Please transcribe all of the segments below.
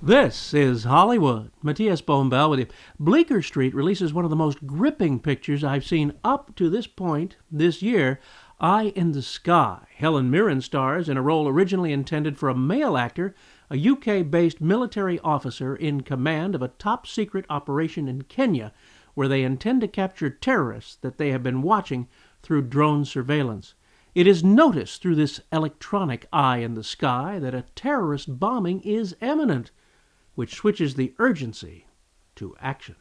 This is Hollywood. Matías Bombal with you. Bleeker Street releases one of the most gripping pictures I've seen up to this point this year, Eye in the Sky. Helen Mirren stars in a role originally intended for a male actor, a UK-based military officer in command of a top-secret operation in Kenya, where they intend to capture terrorists that they have been watching through drone surveillance. It is noticed through this electronic eye in the sky that a terrorist bombing is imminent, which switches the urgency to action.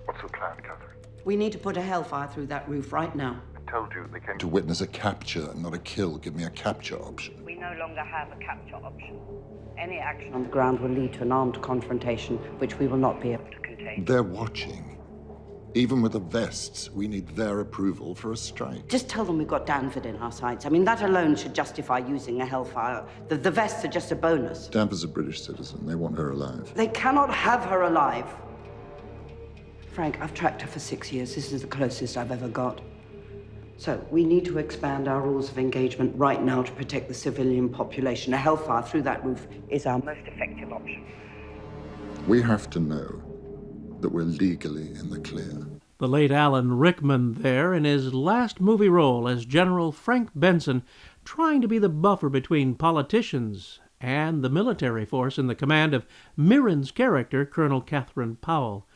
What's the plan, Catherine? We need to put a hellfire through that roof right now. I told you they came To witness a capture, not a kill. Give me a capture option. We no longer have a capture option. Any action on the ground will lead to an armed confrontation, which we will not be able to contain. They're watching. Even with the vests, we need their approval for a strike. Just tell them we've got Danford in our sights. I mean, that alone should justify using a hellfire. The vests are just a bonus. Danvers a British citizen. They want her alive. They cannot have her alive. Frank, I've tracked her for 6 years. This is the closest I've ever got. So, we need to expand our rules of engagement right now to protect the civilian population. A hellfire through that roof is our most effective option. We have to know that we're legally in the clear. The late Alan Rickman there in his last movie role as General Frank Benson, trying to be the buffer between politicians and the military force in the command of Mirren's character, Colonel Catherine Powell.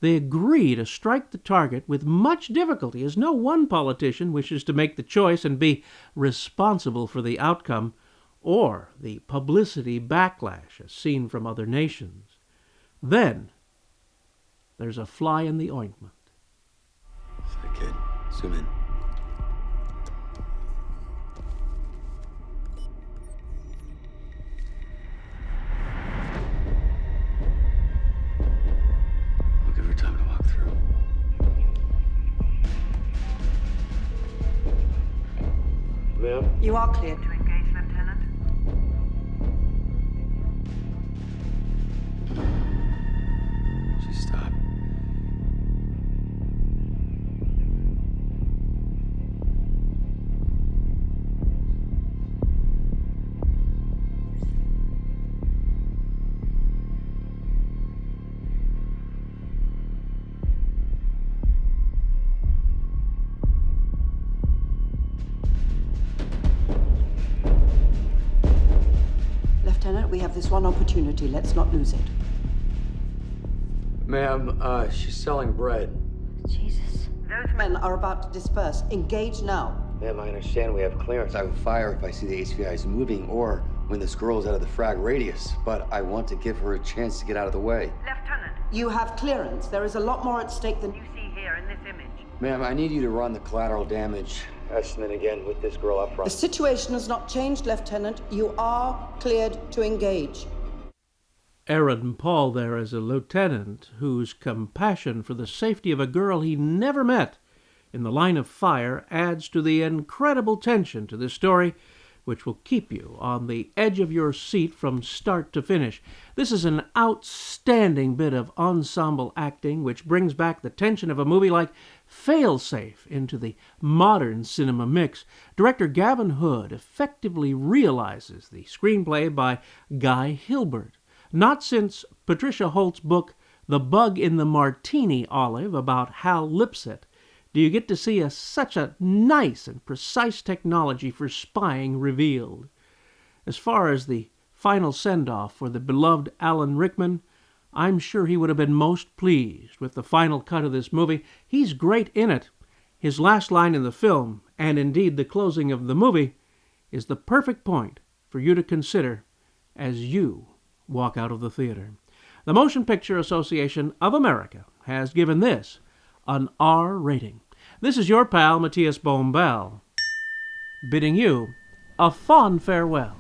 They agree to strike the target with much difficulty, as no one politician wishes to make the choice and be responsible for the outcome or the publicity backlash as seen from other nations. Then there's a fly in the ointment. Sorry, kid. Zoom in. I'll give her time to walk through. Ma'am? You are cleared to engage, Lieutenant. She stopped. Lieutenant, we have this one opportunity. Let's not lose it. Ma'am, she's selling bread. Jesus. Those men are about to disperse. Engage now. Ma'am, I understand we have clearance. I will fire if I see the HVIs moving or when this girl is out of the frag radius, but I want to give her a chance to get out of the way. Lieutenant, you have clearance. There is a lot more at stake than you see here in this image. Ma'am, I need you to run the collateral damage estimate again with this girl up The front. situation has not changed, Lieutenant. You are cleared to engage. Aaron Paul there is a lieutenant whose compassion for the safety of a girl he never met in the line of fire adds to the incredible tension to this story, which will keep you on the edge of your seat from start to finish. This is an outstanding bit of ensemble acting which brings back the tension of a movie like Failsafe into the modern cinema mix. Director Gavin Hood effectively realizes the screenplay by Guy Hilbert. Not since Patricia Holt's book The Bug in the Martini Olive about Hal Lipset do you get to see such a nice and precise technology for spying revealed. As far as the final send-off for the beloved Alan Rickman, I'm sure he would have been most pleased with the final cut of this movie. He's great in it. His last line in the film, and indeed the closing of the movie, is the perfect point for you to consider as you walk out of the theater. The Motion Picture Association of America has given this an R rating. This is your pal, Matías Bombal, bidding you a fond farewell.